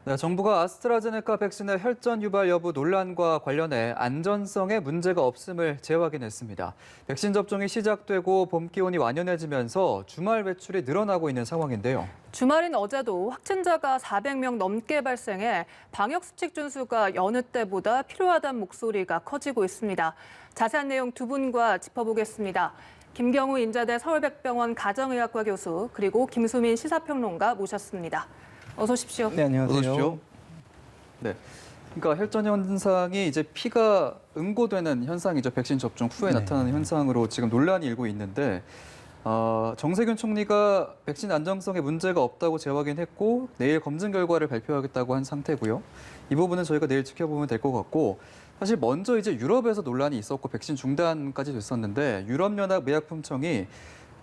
네, 정부가 아스트라제네카 백신의 혈전 유발 여부 논란과 관련해 안전성에 문제가 없음을 재확인했습니다. 백신 접종이 시작되고 봄 기온이 완연해지면서 주말 외출이 늘어나고 있는 상황인데요. 주말인 어제도 확진자가 400명 넘게 발생해 방역수칙 준수가 여느 때보다 필요하다는 목소리가 커지고 있습니다. 자세한 내용 두 분과 짚어보겠습니다. 김경우 인자대 서울백병원 가정의학과 교수 그리고 김수민 시사평론가 모셨습니다. 어서 오십시오. 네, 안녕하세요. 어서 오십시오. 네. 그러니까 혈전 현상이 이제 피가 응고되는 현상이죠. 백신 접종 후에 네. 나타나는 현상으로 지금 논란이 일고 있는데 정세균 총리가 백신 안정성에 문제가 없다고 재확인했고 내일 검증 결과를 발표하겠다고 한 상태고요. 이 부분은 저희가 내일 지켜보면 될 것 같고 사실 먼저 이제 유럽에서 논란이 있었고 백신 중단까지 됐었는데 유럽연합의약품청이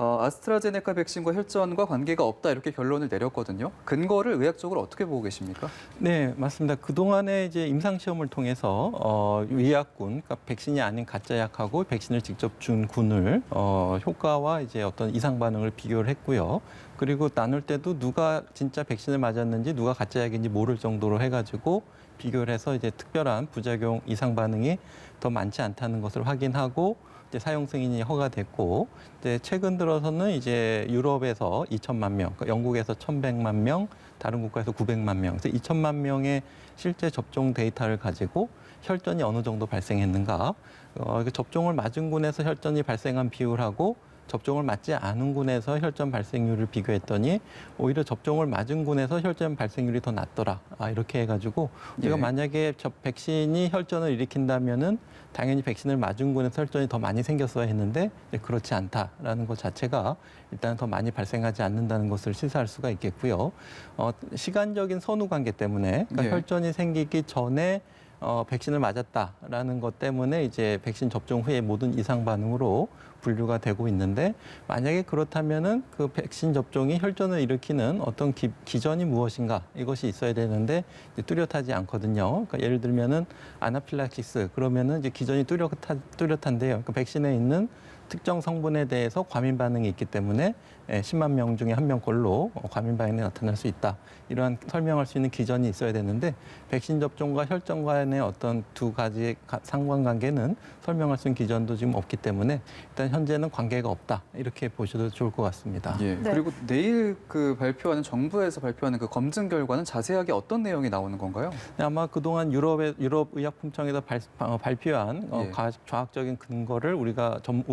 아스트라제네카 백신과 혈전과 관계가 없다 이렇게 결론을 내렸거든요. 근거를 의학적으로 어떻게 보고 계십니까? 네, 맞습니다. 그동안에 이제 임상 시험을 통해서 의약군, 그러니까 백신이 아닌 가짜 약하고 백신을 직접 준 군을 효과와 이제 어떤 이상 반응을 비교를 했고요. 그리고 나눌 때도 누가 진짜 백신을 맞았는지 누가 가짜 약인지 모를 정도로 해가지고 비교를 해서 이제 특별한 부작용 이상 반응이 더 많지 않다는 것을 확인하고 이제 사용 승인이 허가됐고 이제 최근 들어서는 이제 유럽에서 2천만 명, 그러니까 영국에서 1,100만 명, 다른 국가에서 900만 명, 그래서 2천만 명의 실제 접종 데이터를 가지고 혈전이 어느 정도 발생했는가, 접종을 맞은 군에서 혈전이 발생한 비율하고 접종을 맞지 않은 군에서 혈전 발생률을 비교했더니 오히려 접종을 맞은 군에서 혈전 발생률이 더 낮더라. 이렇게 해가지고 우리가 만약에 백신이 혈전을 일으킨다면은 당연히 백신을 맞은 군에서 혈전이 더 많이 생겼어야 했는데 그렇지 않다라는 것 자체가 일단 더 많이 발생하지 않는다는 것을 시사할 수가 있겠고요. 시간적인 선후 관계 때문에 그러니까 혈전이 생기기 전에 백신을 맞았다라는 것 때문에 이제 백신 접종 후에 모든 이상 반응으로 분류가 되고 있는데 만약에 그렇다면은 그 백신 접종이 혈전을 일으키는 어떤 기전이 무엇인가 이것이 있어야 되는데 이제 뚜렷하지 않거든요. 그러니까 예를 들면은 아나필락시스 그러면은 이제 기전이 뚜렷한데요. 그러니까 백신에 있는 특정 성분에 대해서 과민 반응이 있기 때문에 10만 명 중에 한 명꼴로 과민 반응이 나타날 수 있다. 이러한 설명할 수 있는 기전이 있어야 되는데 백신 접종과 혈전 간의 어떤 두 가지의 상관관계는 설명할 수 있는 기전도 지금 없기 때문에 일단 현재는 관계가 없다. 이렇게 보셔도 좋을 것 같습니다. 예. 네. 그리고 내일 그 발표하는 정부에서 발표하는 그 검증 결과는 자세하게 어떤 내용이 나오는 건가요? 아마 그동안 유럽의약품청에서 발표한 과학적인 근거를 우리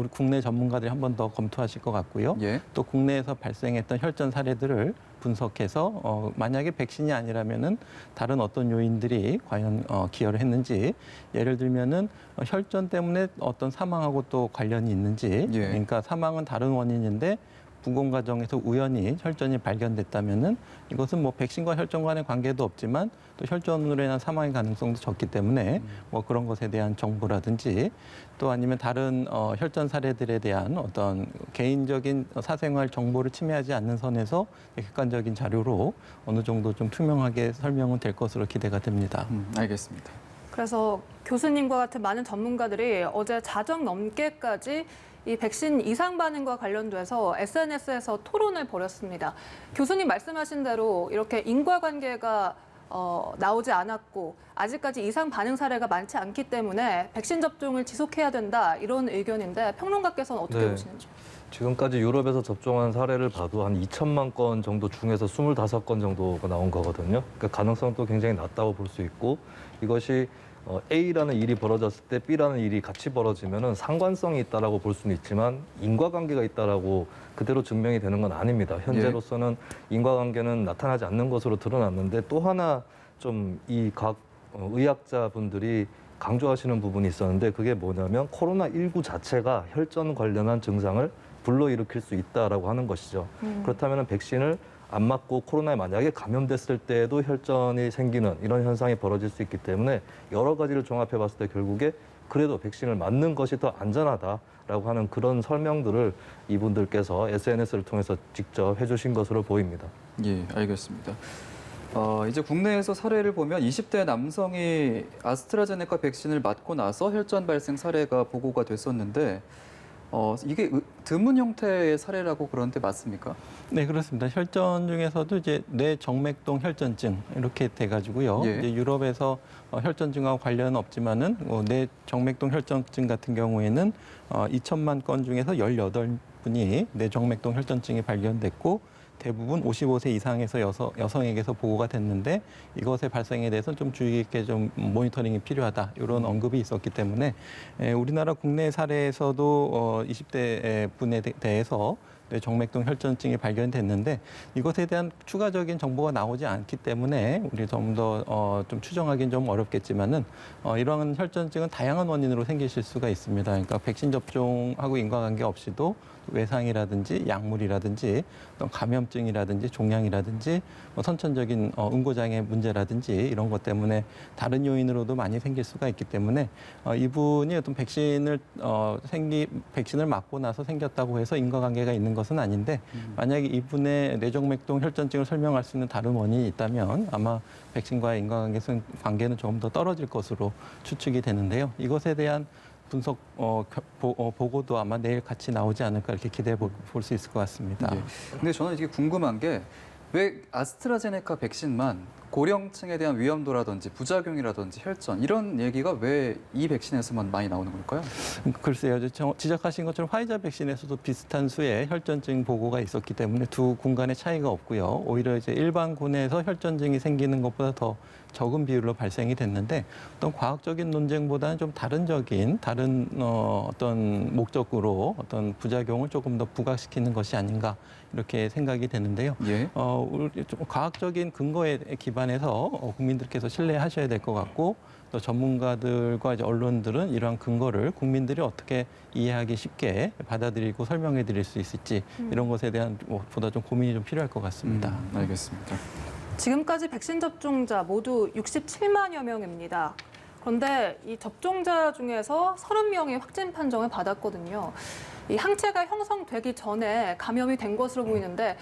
국내 전문가들이 한 번 더 검토하실 것 같고요. 또 국내에서 발생했던 혈전 사례들을 분석해서 만약에 백신이 아니라면은 다른 어떤 요인들이 과연 기여를 했는지 예를 들면은 혈전 때문에 어떤 사망하고 또 관련이 있는지 그러니까 사망은 다른 원인인데 부공 과정에서 우연히 혈전이 발견됐다면은 이것은 뭐 백신과 혈전 간의 관계도 없지만 또 혈전으로 인한 사망의 가능성도 적기 때문에 뭐 그런 것에 대한 정보라든지 또 아니면 다른 혈전 사례들에 대한 어떤 개인적인 사생활 정보를 침해하지 않는 선에서 객관적인 자료로 어느 정도 좀 투명하게 설명은 될 것으로 기대가 됩니다. 알겠습니다. 그래서 교수님과 같은 많은 전문가들이 어제 자정 넘게까지 이 백신 이상 반응과 관련돼서 SNS에서 토론을 벌였습니다. 교수님 말씀하신 대로 이렇게 인과관계가 나오지 않았고 아직까지 이상 반응 사례가 많지 않기 때문에 백신 접종을 지속해야 된다 이런 의견인데 평론가께서는 어떻게 보시는지? 지금까지 유럽에서 접종한 사례를 봐도 한 2천만 건 정도 중에서 25건 정도가 나온 거거든요. 그러니까 가능성도 굉장히 낮다고 볼 수 있고 이것이 A라는 일이 벌어졌을 때 B라는 일이 같이 벌어지면은 상관성이 있다라고 볼 수는 있지만 인과관계가 있다라고 그대로 증명이 되는 건 아닙니다. 현재로서는 인과관계는 나타나지 않는 것으로 드러났는데 또 하나 좀 이 각 의학자분들이 강조하시는 부분이 있었는데 그게 뭐냐면 코로나19 자체가 혈전 관련한 증상을 불러일으킬 수 있다라고 하는 것이죠. 그렇다면 백신을 안 맞고 코로나에 만약에 감염됐을 때에도 혈전이 생기는 이런 현상이 벌어질 수 있기 때문에 여러 가지를 종합해 봤을 때 결국에 그래도 백신을 맞는 것이 더 안전하다라고 하는 그런 설명들을 이분들께서 SNS를 통해서 직접 해주신 것으로 보입니다. 예, 알겠습니다. 이제 국내에서 사례를 보면 20대 남성이 아스트라제네카 백신을 맞고 나서 혈전 발생 사례가 보고가 됐었는데 이게 드문 형태의 사례라고 그러는데 맞습니까? 네, 그렇습니다. 혈전 중에서도 이제 뇌정맥동 혈전증 이렇게 돼가지고요. 예. 이제 유럽에서 혈전증하고 관련은 없지만은 뇌정맥동 혈전증 같은 경우에는 2천만 건 중에서 18분이 뇌정맥동 혈전증이 발견됐고 대부분 55세 이상에서 여성에게서 보고가 됐는데 이것의 발생에 대해서는 좀 주의 깊게 좀 모니터링이 필요하다 이런 언급이 있었기 때문에 우리나라 국내 사례에서도 20대 분에 대해서 뇌정맥동 혈전증이 발견됐는데 이것에 대한 추가적인 정보가 나오지 않기 때문에 우리 좀 더 좀 추정하기는 좀 어렵겠지만은 이러한 혈전증은 다양한 원인으로 생기실 수가 있습니다. 그러니까 백신 접종하고 인과관계 없이도 외상이라든지 약물이라든지 어떤 감염증이라든지 종양이라든지 뭐 선천적인 응고장애 문제라든지 이런 것 때문에 다른 요인으로도 많이 생길 수가 있기 때문에 이분이 어떤 백신을 맞고 나서 생겼다고 해서 인과관계가 있는 것은 아닌데 만약에 이분의 뇌정맥동 혈전증을 설명할 수 있는 다른 원인이 있다면 아마 백신과의 인과관계는 조금 더 떨어질 것으로 추측이 되는데요. 이것에 대한 분석 보고도 아마 내일 같이 나오지 않을까 이렇게 기대해 볼 수 있을 것 같습니다. 예. 근데 저는 이게 궁금한 게 왜 아스트라제네카 백신만 고령층에 대한 위험도라든지 부작용이라든지 혈전 이런 얘기가 왜 이 백신에서만 많이 나오는 걸까요? 글쎄요, 지적하신 것처럼 화이자 백신에서도 비슷한 수의 혈전증 보고가 있었기 때문에 두 군 간의 차이가 없고요. 오히려 이제 일반 군에서 혈전증이 생기는 것보다 더 적은 비율로 발생이 됐는데 어떤 과학적인 논쟁보다는 좀 다른 어떤 목적으로 어떤 부작용을 조금 더 부각시키는 것이 아닌가 이렇게 생각이 되는데요. 예. 좀 과학적인 근거에 기반해서 국민들께서 신뢰하셔야 될 것 같고 또 전문가들과 이제 언론들은 이러한 근거를 국민들이 어떻게 이해하기 쉽게 받아들이고 설명해 드릴 수 있을지 이런 것에 대한 보다 좀 고민이 좀 필요할 것 같습니다. 알겠습니다. 지금까지 백신 접종자 모두 67만여 명입니다. 그런데 이 접종자 중에서 30명이 확진 판정을 받았거든요. 이 항체가 형성되기 전에 감염이 된 것으로 보이는데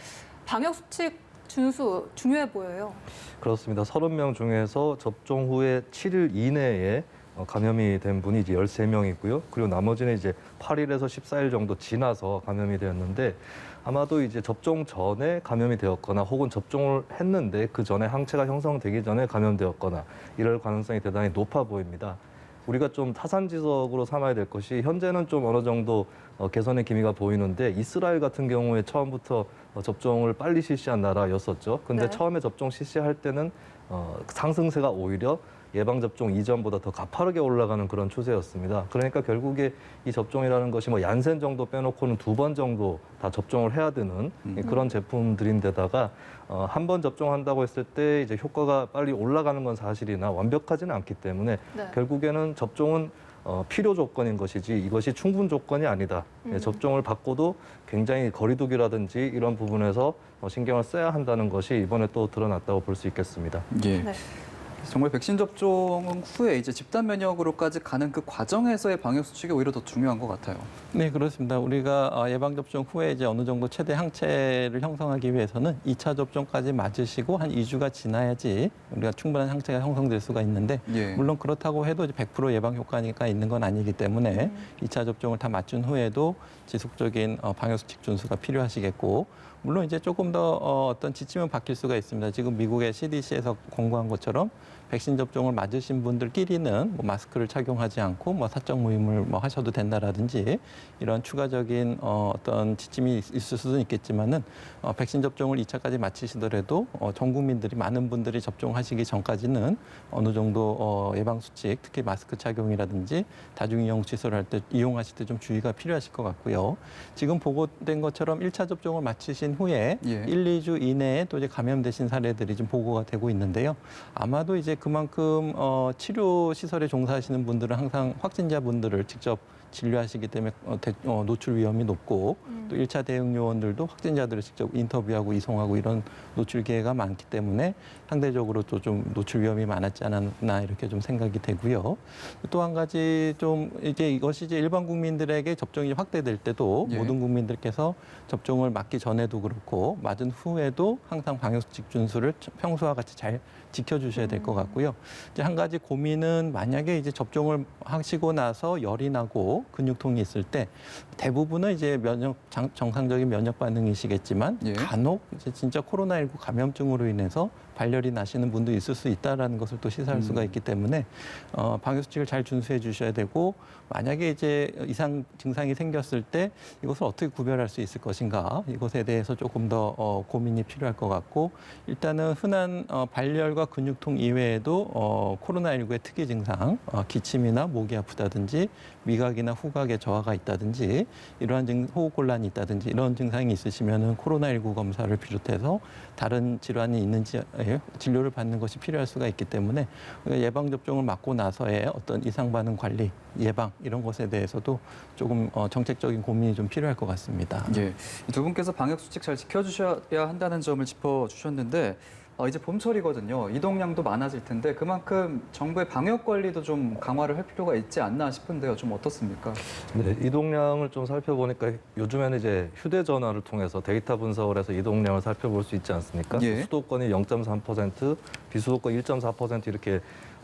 방역 수칙 준수 중요해 보여요. 그렇습니다. 30명 중에서 접종 후에 7일 이내에 감염이 된 분이 이제 13명이고요. 그리고 나머지는 이제 8일에서 14일 정도 지나서 감염이 되었는데 아마도 이제 접종 전에 감염이 되었거나 혹은 접종을 했는데 그 전에 항체가 형성되기 전에 감염되었거나 이럴 가능성이 대단히 높아 보입니다. 우리가 좀 타산지석으로 삼아야 될 것이 현재는 좀 어느 정도 개선의 기미가 보이는데 이스라엘 같은 경우에 처음부터 접종을 빨리 실시한 나라였었죠. 근데 네. 처음에 접종 실시할 때는 상승세가 오히려 예방접종 이전보다 더 가파르게 올라가는 그런 추세였습니다. 그러니까 결국에 이 접종이라는 것이 뭐 얀센 정도 빼놓고는 2번 정도 다 접종을 해야 되는 그런 제품들인데다가 한 번 접종한다고 했을 때 이제 효과가 빨리 올라가는 건 사실이나 완벽하지는 않기 때문에 네. 결국에는 접종은 필요 조건인 것이지 이것이 충분 조건이 아니다. 접종을 받고도 굉장히 거리두기라든지 이런 부분에서 신경을 써야 한다는 것이 이번에 또 드러났다고 볼 수 있겠습니다. 예. 네. 정말 백신 접종 후에 이제 집단 면역으로까지 가는 그 과정에서의 방역 수칙이 오히려 더 중요한 것 같아요. 네, 그렇습니다. 우리가 예방 접종 후에 이제 어느 정도 최대 항체를 형성하기 위해서는 2차 접종까지 맞으시고 한 2주가 지나야지 우리가 충분한 항체가 형성될 수가 있는데 예. 물론 그렇다고 해도 100% 예방 효과가 있는 건 아니기 때문에 2차 접종을 다 맞춘 후에도 지속적인 방역 수칙 준수가 필요하시겠고 물론 이제 조금 더 어떤 지침은 바뀔 수가 있습니다. 지금 미국의 CDC에서 공고한 것처럼 백신 접종을 맞으신 분들끼리는 뭐 마스크를 착용하지 않고 뭐 사적 모임을 뭐 하셔도 된다라든지 이런 추가적인 어떤 지침이 있을 수는 있겠지만은 백신 접종을 2차까지 마치시더라도 전 국민들이 많은 분들이 접종하시기 전까지는 어느 정도 예방 수칙, 특히 마스크 착용이라든지 다중이용 시설을 할 때 이용하실 때 좀 주의가 필요하실 것 같고요. 지금 보고된 것처럼 1차 접종을 마치신 후에 예. 1, 2주 이내에 또 이제 감염되신 사례들이 좀 보고가 되고 있는데요. 아마도 이제 그만큼 치료 시설에 종사하시는 분들은 항상 확진자분들을 직접 진료하시기 때문에 노출 위험이 높고 또 1차 대응 요원들도 확진자들을 직접 인터뷰하고 이송하고 이런 노출 기회가 많기 때문에 상대적으로 또 좀 노출 위험이 많았지 않았나 이렇게 좀 생각이 되고요. 또 한 가지 좀 이것이 이제 일반 국민들에게 접종이 확대될 때도 예. 모든 국민들께서 접종을 맞기 전에도 그렇고 맞은 후에도 항상 방역수칙 준수를 평소와 같이 잘 지켜주셔야 될 것 같고요. 이제 한 가지 고민은 만약에 이제 접종을 하시고 나서 열이 나고 근육통이 있을 때 대부분은 이제 정상적인 면역 반응이시겠지만 예. 간혹 이제 진짜 코로나19 감염증으로 인해서 발열이 나시는 분도 있을 수 있다라는 것을 또 시사할 수가 있기 때문에 방역 수칙을 잘 준수해 주셔야 되고 만약에 이제 이상 증상이 생겼을 때 이것을 어떻게 구별할 수 있을 것인가 이것에 대해서 조금 더 고민이 필요할 것 같고 일단은 흔한 발열과 근육통 이외에도 코로나19의 특이 증상 기침이나 목이 아프다든지 미각이나 후각에 저하가 있다든지 이러한 호흡곤란이 있다든지 이런 증상이 있으시면은 코로나19 검사를 비롯해서 다른 질환이 있는지 진료를 받는 것이 필요할 수가 있기 때문에 예방 접종을 맞고 나서의 어떤 이상 반응 관리, 예방 이런 것에 대해서도 조금 정책적인 고민이 좀 필요할 것 같습니다. 예, 이 두 분께서 방역 수칙 잘 지켜주셔야 한다는 점을 짚어주셨는데 이제 봄철이거든요. 이동량도 많아질 텐데 그만큼 정부의 방역 관리도 좀 강화를 할 필요가 있지 않나 싶은데요. 좀 어떻습니까? 네, 이동량을 좀 살펴보니까 요즘에는 이제 휴대전화를 통해서 데이터 분석을 해서 이동량을 살펴볼 수 있지 않습니까? 예. 수도권이 0.3%, 비수도권 1.4% 이렇게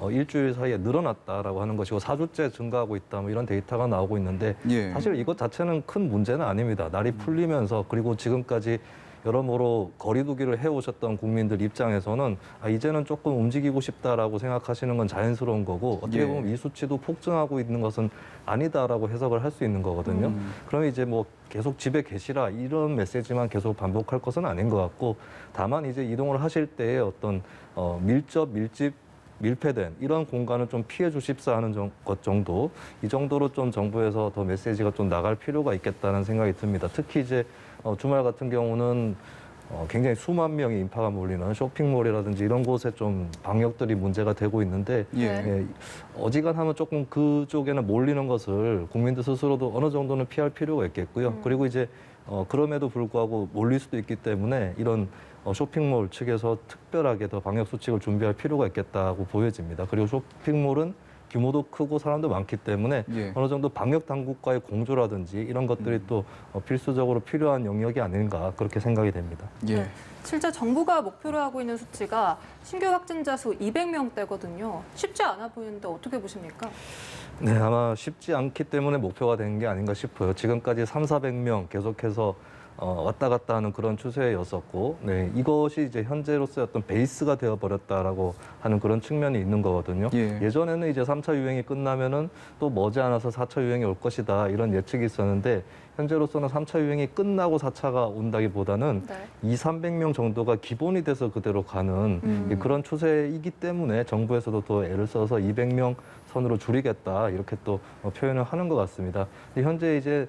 일주일 사이에 늘어났다라고 하는 것이고 4주째 증가하고 있다 뭐 이런 데이터가 나오고 있는데 예. 사실 이것 자체는 큰 문제는 아닙니다. 날이 풀리면서 그리고 지금까지 여러모로 거리두기를 해오셨던 국민들 입장에서는 이제는 조금 움직이고 싶다라고 생각하시는 건 자연스러운 거고 어떻게 보면 이 수치도 폭증하고 있는 것은 아니다라고 해석을 할 수 있는 거거든요. 그러면 이제 뭐 계속 집에 계시라 이런 메시지만 계속 반복할 것은 아닌 것 같고 다만 이제 이동을 하실 때의 어떤 밀집 밀폐된 이런 공간을 좀 피해 주십사 하는 것 정도 이 정도로 좀 정부에서 더 메시지가 좀 나갈 필요가 있겠다는 생각이 듭니다. 특히 이제 주말 같은 경우는 굉장히 수만 명의 인파가 몰리는 쇼핑몰이라든지 이런 곳에 좀 방역들이 문제가 되고 있는데 예. 어지간하면 조금 그쪽에는 몰리는 것을 국민들 스스로도 어느 정도는 피할 필요가 있겠고요. 그리고 이제 그럼에도 불구하고 몰릴 수도 있기 때문에 이런 쇼핑몰 측에서 특별하게 더 방역 수칙을 준비할 필요가 있겠다고 보여집니다. 그리고 쇼핑몰은 규모도 크고 사람도 많기 때문에 예. 어느 정도 방역 당국과의 공조라든지 이런 것들이 또 필수적으로 필요한 영역이 아닌가 그렇게 생각이 됩니다. 예. 네. 실제 정부가 목표로 하고 있는 수치가 신규 확진자 수 200명대거든요. 쉽지 않아 보이는데 어떻게 보십니까? 네, 아마 쉽지 않기 때문에 목표가 된 게 아닌가 싶어요. 지금까지 300~400명 계속해서 왔다 갔다 하는 그런 추세였었고, 네, 이것이 이제 현재로서의 어떤 베이스가 되어버렸다라고 하는 그런 측면이 있는 거거든요. 예. 예전에는 이제 3차 유행이 끝나면은 또 머지않아서 4차 유행이 올 것이다 이런 예측이 있었는데 현재로서는 3차 유행이 끝나고 4차가 온다기보다는 네. 200~300명 정도가 기본이 돼서 그대로 가는 그런 추세이기 때문에 정부에서도 더 애를 써서 200명 선으로 줄이겠다 이렇게 또 표현을 하는 것 같습니다. 근데 현재 이제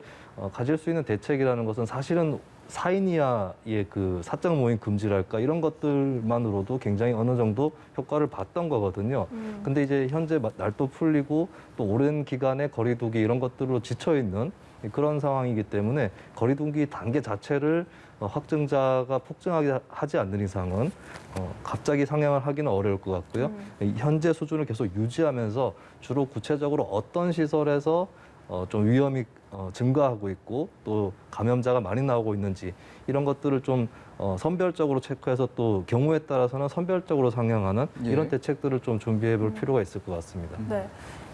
가질 수 있는 대책이라는 것은 사실은 4인 이하의 그 사적 모임 금지랄까 이런 것들만으로도 굉장히 어느 정도 효과를 봤던 거거든요. 근데 이제 현재 날도 풀리고 또 오랜 기간의 거리두기 이런 것들로 지쳐 있는 그런 상황이기 때문에 거리두기 단계 자체를 확진자가 폭증하게 하지 않는 이상은 갑자기 상향을 하기는 어려울 것 같고요. 현재 수준을 계속 유지하면서 주로 구체적으로 어떤 시설에서 좀 위험이 증가하고 있고 또 감염자가 많이 나오고 있는지 이런 것들을 좀 선별적으로 체크해서 또 경우에 따라서는 선별적으로 상향하는 예. 이런 대책들을 좀 준비해 볼 필요가 있을 것 같습니다. 네.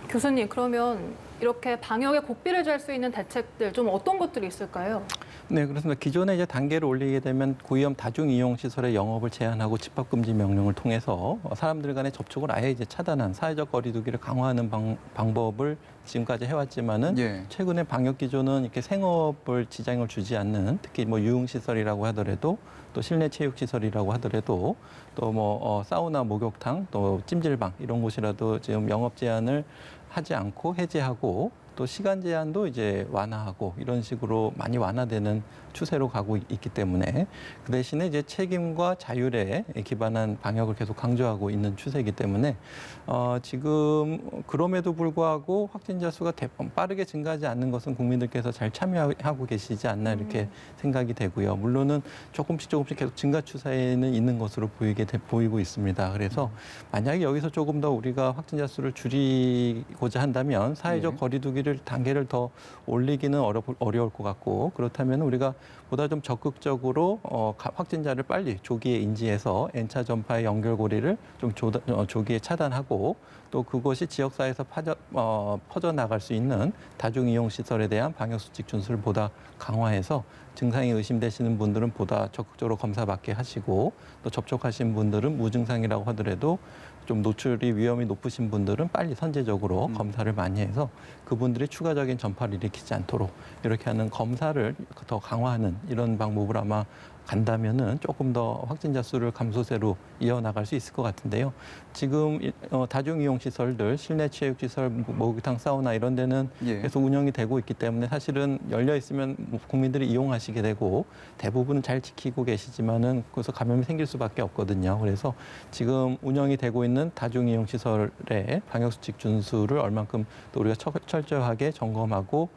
교수님, 그러면 이렇게 방역에 고삐를 잘 수 있는 대책들 좀 어떤 것들이 있을까요? 네, 그렇습니다. 기존에 이제 단계를 올리게 되면 고위험 다중 이용 시설의 영업을 제한하고 집합 금지 명령을 통해서 사람들 간의 접촉을 아예 이제 차단한 사회적 거리두기를 강화하는 방법을 지금까지 해왔지만은 예. 최근에 방역 기조는 이렇게 생업을 지장을 주지 않는 특히 뭐 유흥 시설이라고 하더라도 또 실내 체육 시설이라고 하더라도 또 뭐 사우나, 목욕탕, 또 찜질방 이런 곳이라도 지금 영업 제한을 하지 않고 해제하고 또 시간 제한도 이제 완화하고 이런 식으로 많이 완화되는 추세로 가고 있기 때문에 그 대신에 이제 책임과 자율에 기반한 방역을 계속 강조하고 있는 추세이기 때문에 지금 그럼에도 불구하고 확진자 수가 빠르게 증가하지 않는 것은 국민들께서 잘 참여하고 계시지 않나 이렇게 생각이 되고요. 물론은 조금씩 계속 증가 추세에는 있는 것으로 보이고 있습니다. 그래서 만약에 여기서 조금 더 우리가 확진자 수를 줄이고자 한다면 사회적 예. 거리두기를 주기를 단계를 더 올리기는 어려울 것 같고 그렇다면 우리가 보다 좀 적극적으로 확진자를 빨리 조기에 인지해서 N차 전파의 연결고리를 좀 조기에 차단하고 또 그것이 지역사회에서 퍼져나갈 수 있는 다중이용시설에 대한 방역수칙 준수를 보다 강화해서 증상이 의심되시는 분들은 보다 적극적으로 검사받게 하시고 또 접촉하신 분들은 무증상이라고 하더라도 좀 노출이 위험이 높으신 분들은 빨리 선제적으로 검사를 많이 해서 그분들이 추가적인 전파를 일으키지 않도록 이렇게 하는 검사를 더 강화하는 이런 방법을 아마 간다면은 조금 더 확진자 수를 감소세로 이어나갈 수 있을 것 같은데요. 지금 다중이용시설들, 실내 체육시설, 목욕탕, 사우나 이런 데는 예. 계속 운영이 되고 있기 때문에 사실은 열려 있으면 국민들이 이용하시게 되고 대부분 잘 지키고 계시지만은 거기서 감염이 생길 수밖에 없거든요. 그래서 지금 운영이 되고 있는 다중이용시설의 방역수칙 준수를 얼만큼 또 우리가 철저하게 점검하고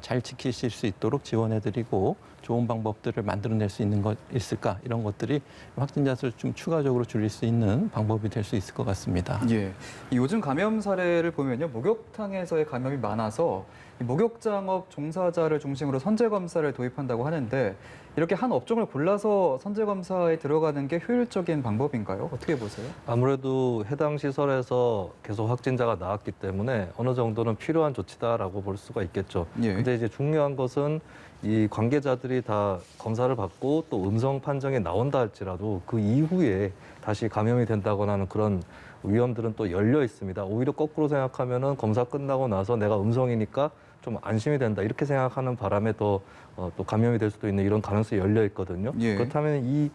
잘 지키실 수 있도록 지원해드리고 좋은 방법들을 만들어낼 수 있는 것 있을까 이런 것들이 확진자 수를 좀 추가적으로 줄일 수 있는 방법이 될 수 있을 것 같습니다. 예. 이 요즘 감염 사례를 보면요, 목욕탕에서의 감염이 많아서 이 목욕장업 종사자를 중심으로 선제 검사를 도입한다고 하는데 이렇게 한 업종을 골라서 선제 검사에 들어가는 게 효율적인 방법인가요? 어떻게 보세요? 아무래도 해당 시설에서 계속 확진자가 나왔기 때문에 어느 정도는 필요한 조치다라고 볼 수가 있겠죠. 예. 근데 이제 중요한 것은 이 관계자들이 다 검사를 받고 또 음성 판정이 나온다 할지라도 그 이후에 다시 감염이 된다거나 하는 그런 위험들은 또 열려 있습니다. 오히려 거꾸로 생각하면은 검사 끝나고 나서 내가 음성이니까 좀 안심이 된다 이렇게 생각하는 바람에 더 또 감염이 될 수도 있는 이런 가능성이 열려 있거든요. 예. 그렇다면 이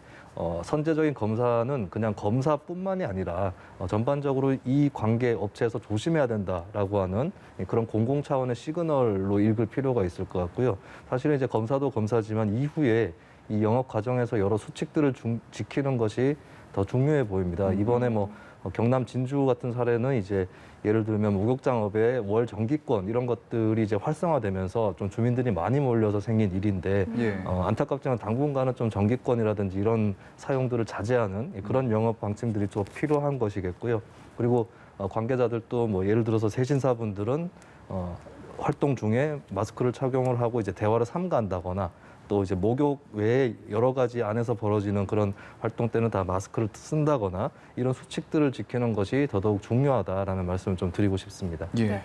선제적인 검사는 그냥 검사뿐만이 아니라 전반적으로 이 관계 업체에서 조심해야 된다라고 하는 그런 공공 차원의 시그널로 읽을 필요가 있을 것 같고요. 사실은 이제 검사도 검사지만 이후에 이 영업 과정에서 여러 수칙들을 지키는 것이 더 중요해 보입니다. 이번에 뭐 경남 진주 같은 사례는 이제 예를 들면 목욕장업의 월 정기권 이런 것들이 이제 활성화되면서 좀 주민들이 많이 몰려서 생긴 일인데 예. 안타깝지만 당분간은 좀 정기권이라든지 이런 사용들을 자제하는 그런 영업 방침들이 좀 필요한 것이겠고요. 그리고 관계자들도 뭐 예를 들어서 세신사분들은 활동 중에 마스크를 착용을 하고 이제 대화를 삼가한다거나 또 이제 목욕 외에 여러 가지 안에서 벌어지는 그런 활동 때는 다 마스크를 쓴다거나 이런 수칙들을 지키는 것이 더더욱 중요하다라는 말씀을 좀 드리고 싶습니다. 예. 네.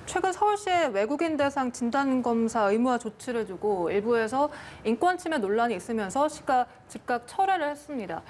최근 서울시의 외국인 대상 진단검사 의무화 조치를 두고 일부에서 인권 침해 논란이 있으면서 시가 즉각 철회를 했습니다.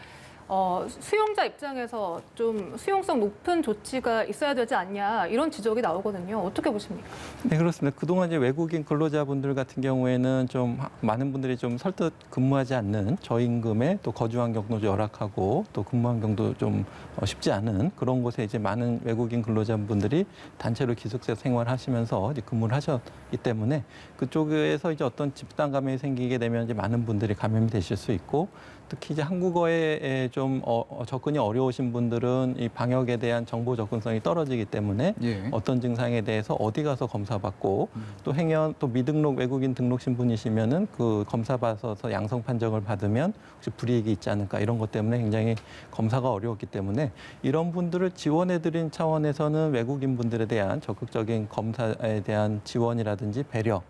수용자 입장에서 좀 수용성 높은 조치가 있어야 되지 않냐 이런 지적이 나오거든요. 어떻게 보십니까? 네, 그렇습니다. 그동안 이제 외국인 근로자분들 같은 경우에는 좀 많은 분들이 좀 설득 근무하지 않는 저임금에 또 거주 환경도 열악하고 또 근무 환경도 좀 쉽지 않은 그런 곳에 이제 많은 외국인 근로자분들이 단체로 기숙사 생활하시면서 이제 근무를 하셨기 때문에 그쪽에서 이제 어떤 집단 감염이 생기게 되면 이제 많은 분들이 감염이 되실 수 있고 특히 이제 한국어에 좀 접근이 어려우신 분들은 이 방역에 대한 정보 접근성이 떨어지기 때문에 예. 어떤 증상에 대해서 어디 가서 검사받고 또 행여 또 미등록 외국인 등록 신분이시면은 그 검사 받아서 양성 판정을 받으면 혹시 불이익이 있지 않을까 이런 것 때문에 굉장히 검사가 어려웠기 때문에 이런 분들을 지원해드린 차원에서는 외국인 분들에 대한 적극적인 검사에 대한 지원이라든지 배려,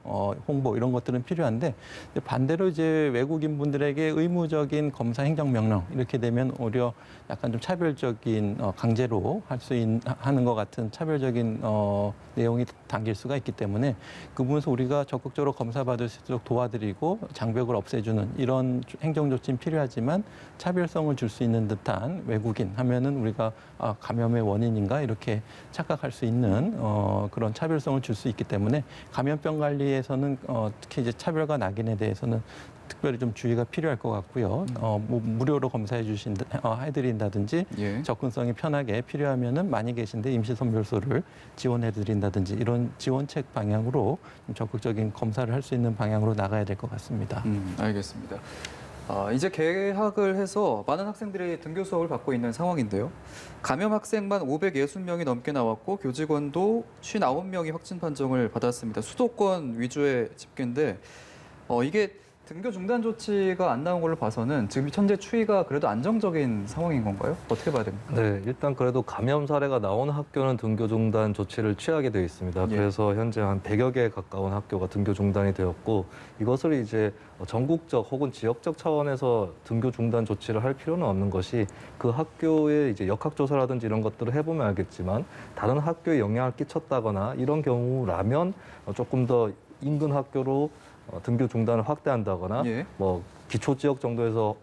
홍보 이런 것들은 필요한데 반대로 이제 외국인 분들에게 의무적인 검사 행정명령 이렇게 되면 오히려 약간 좀 차별적인 강제로 하는 것 같은 차별적인 내용이 담길 수가 있기 때문에 그 부분에서 우리가 적극적으로 검사받을 수 있도록 도와드리고 장벽을 없애주는 이런 행정조치는 필요하지만 차별성을 줄 수 있는 듯한 외국인 하면은 우리가 감염의 원인인가 이렇게 착각할 수 있는 그런 차별성을 줄 수 있기 때문에 감염병 관리에서는 특히 이제 차별과 낙인에 대해서는 특별히 좀 주의가 필요할 것 같고요. 뭐 무료로 검사해 해드린다든지 예. 접근성이 편하게 필요하면은 많이 계신데 임시선별소를 지원해드린다든지 이런 지원책 방향으로 좀 적극적인 검사를 할 수 있는 방향으로 나가야 될 것 같습니다. 알겠습니다. 이제 개학을 해서 많은 학생들이 등교 수업을 받고 있는 상황인데요. 감염 학생만 560명이 넘게 나왔고 교직원도 59명이 확진 판정을 받았습니다. 수도권 위주의 집계인데 이게 등교 중단 조치가 안 나온 걸로 봐서는 지금 현재 추이가 그래도 안정적인 상황인 건가요? 어떻게 봐야 됩니까? 네, 일단 그래도 감염 사례가 나온 학교는 등교 중단 조치를 취하게 되어 있습니다. 예. 그래서 현재 한 100여 개에 가까운 학교가 등교 중단이 되었고 이것을 이제 전국적 혹은 지역적 차원에서 등교 중단 조치를 할 필요는 없는 것이 그 학교의 이제 역학조사라든지 이런 것들을 해보면 알겠지만 다른 학교에 영향을 끼쳤다거나 이런 경우라면 조금 더 인근 학교로 등교 중단을 확대한다거나 예. 뭐 기초 지역 정도에서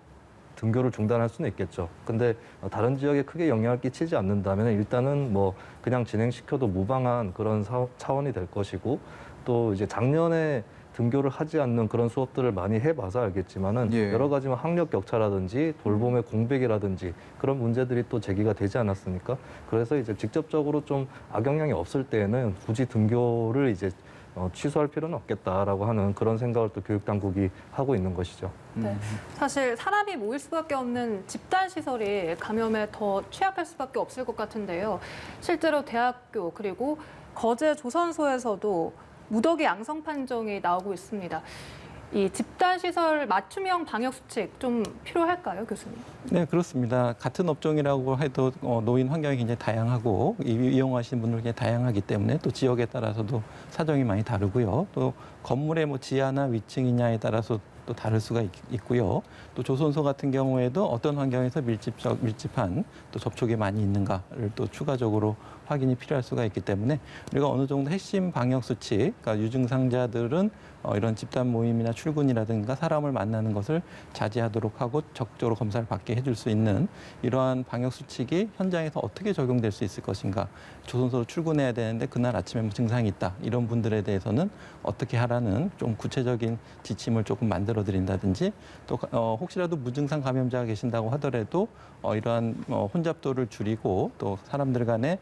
등교를 중단할 수는 있겠죠. 근데 다른 지역에 크게 영향을 끼치지 않는다면 일단은 뭐 그냥 진행시켜도 무방한 그런 차원이 될 것이고 또 이제 작년에 등교를 하지 않는 그런 수업들을 많이 해봐서 알겠지만은 예. 여러 가지 학력 격차라든지 돌봄의 공백이라든지 그런 문제들이 또 제기가 되지 않았습니까? 그래서 이제 직접적으로 좀 악영향이 없을 때에는 굳이 등교를 이제 취소할 필요는 없겠다라고 하는 그런 생각을 또 교육 당국이 하고 있는 것이죠. 네. 사실 사람이 모일 수밖에 없는 집단 시설이 감염에 더 취약할 수밖에 없을 것 같은데요. 실제로 대학교 그리고 거제 조선소에서도 무더기 양성 판정이 나오고 있습니다. 이 집단 시설 맞춤형 방역 수칙 좀 필요할까요, 교수님? 네, 그렇습니다. 같은 업종이라고 해도 노인 환경이 굉장히 다양하고 이용하시는 분들 굉장히 다양하기 때문에 또 지역에 따라서도 사정이 많이 다르고요. 또 건물의 뭐 지하나 위층이냐에 따라서 또 다를 수가 있고요. 또 조선소 같은 경우에도 어떤 환경에서 밀집한 또 접촉이 많이 있는가를 또 추가적으로 확인이 필요할 수가 있기 때문에 우리가 어느 정도 핵심 방역 수칙, 그러니까 유증상자들은 이런 집단 모임이나 출근이라든가 사람을 만나는 것을 자제하도록 하고 적극적으로 검사를 받게 해줄 수 있는 이러한 방역 수칙이 현장에서 어떻게 적용될 수 있을 것인가. 조선소로 출근해야 되는데 그날 아침에 뭐 증상이 있다. 이런 분들에 대해서는 어떻게 하라는 좀 구체적인 지침을 조금 만들어 드린다든지 또 혹시라도 무증상 감염자가 계신다고 하더라도 이러한 혼잡도를 줄이고 또 사람들 간의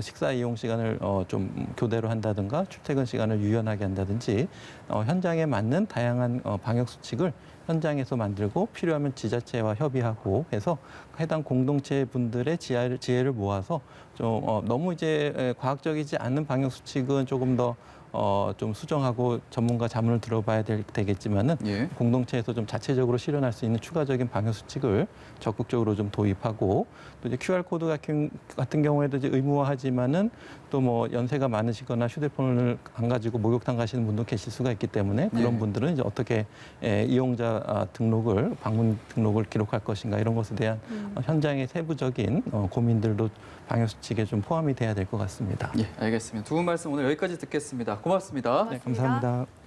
식사 이용 시간을 좀 교대로 한다든가 출퇴근 시간을 유연하게 한다든지 현장에 맞는 다양한 방역 수칙을 현장에서 만들고 필요하면 지자체와 협의하고 해서 해당 공동체 분들의 지혜를 모아서 좀 너무 이제 과학적이지 않은 방역 수칙은 조금 더 좀 수정하고 전문가 자문을 들어봐야 되겠지만은 예. 공동체에서 좀 자체적으로 실현할 수 있는 추가적인 방역 수칙을 적극적으로 좀 도입하고 또 이제 QR 코드 같은 경우에도 이제 의무화하지만은 또 뭐 연세가 많으시거나 휴대폰을 안 가지고 목욕탕 가시는 분도 계실 수가 있기 때문에 그런 네. 분들은 이제 어떻게 이용자 등록을 방문 등록을 기록할 것인가 이런 것에 대한 현장의 세부적인 고민들도 방역 수칙에 좀 포함이 돼야 될 것 같습니다. 예, 알겠습니다. 두 분 말씀 오늘 여기까지 듣겠습니다. 고맙습니다. 네, 감사합니다.